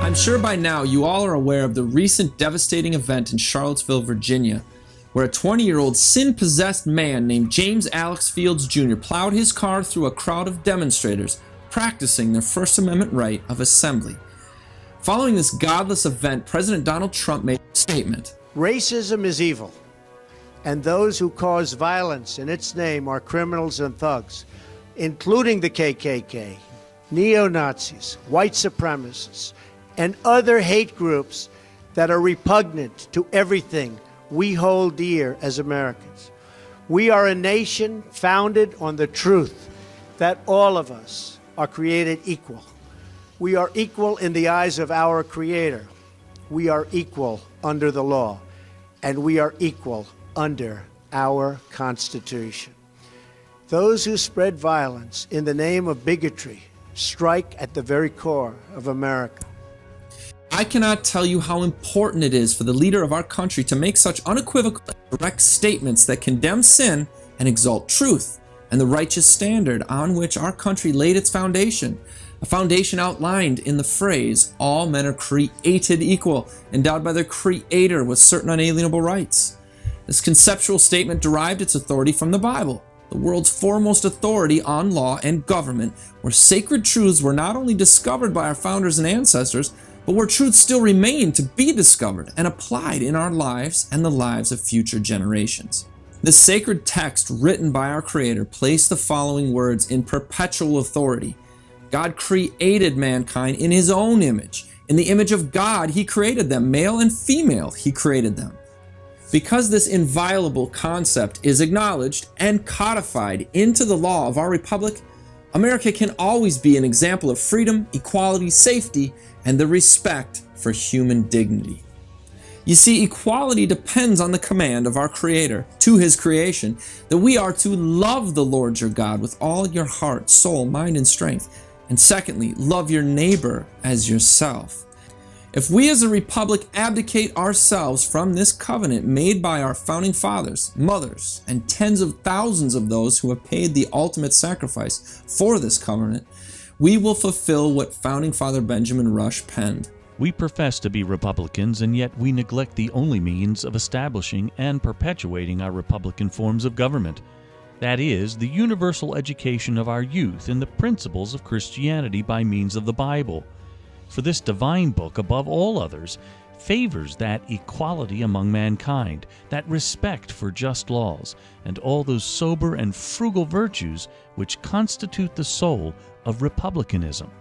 I'm sure by now you all are aware of the recent devastating event in Charlottesville, Virginia, where a 20-year-old sin-possessed man named James Alex Fields Jr. plowed his car through a crowd of demonstrators practicing their First Amendment right of assembly. Following this godless event, President Donald Trump made a statement. Racism is evil, and those who cause violence in its name are criminals and thugs, including the KKK, neo-Nazis, white supremacists, and other hate groups that are repugnant to everything we hold dear as Americans. We are a nation founded on the truth that all of us are created equal. We are equal in the eyes of our Creator. We are equal under the law, and we are equal under our Constitution. Those who spread violence in the name of bigotry strike at the very core of America. I cannot tell you how important it is for the leader of our country to make such unequivocal and direct statements that condemn sin and exalt truth and the righteous standard on which our country laid its foundation, a foundation outlined in the phrase, all men are created equal, endowed by their Creator with certain unalienable rights. This conceptual statement derived its authority from the Bible, the world's foremost authority on law and government, where sacred truths were not only discovered by our founders and ancestors, but where truths still remain to be discovered and applied in our lives and the lives of future generations. The sacred text written by our Creator placed the following words in perpetual authority. God created mankind in His own image. In the image of God, He created them. Male and female, He created them. Because this inviolable concept is acknowledged and codified into the law of our republic, America can always be an example of freedom, equality, safety, and the respect for human dignity. You see, equality depends on the command of our Creator to His creation that we are to love the Lord your God with all your heart, soul, mind, and strength. And secondly, love your neighbor as yourself. If we as a republic abdicate ourselves from this covenant made by our founding fathers, mothers, and tens of thousands of those who have paid the ultimate sacrifice for this covenant, we will fulfill what Founding Father Benjamin Rush penned. We profess to be Republicans, and yet we neglect the only means of establishing and perpetuating our Republican forms of government. That is, the universal education of our youth in the principles of Christianity by means of the Bible. For this divine book, above all others, favors that equality among mankind, that respect for just laws, and all those sober and frugal virtues which constitute the soul of republicanism.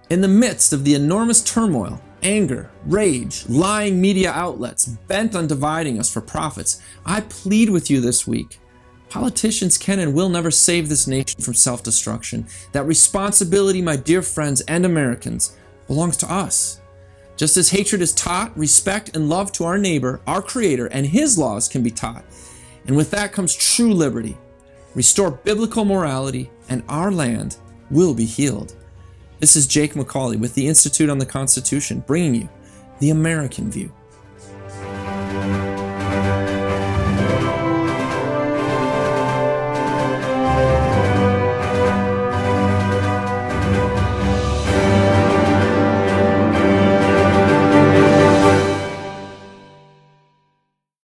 In the midst of the enormous turmoil, anger, rage, lying media outlets bent on dividing us for profits, I plead with you this week. Politicians can and will never save this nation from self-destruction. That responsibility, my dear friends and Americans, belongs to us. Just as hatred is taught, respect and love to our neighbor, our Creator, and His laws can be taught. And with that comes true liberty. Restore biblical morality, and our land will be healed. This is Jake MacAulay with the Institute on the Constitution, bringing you the American View.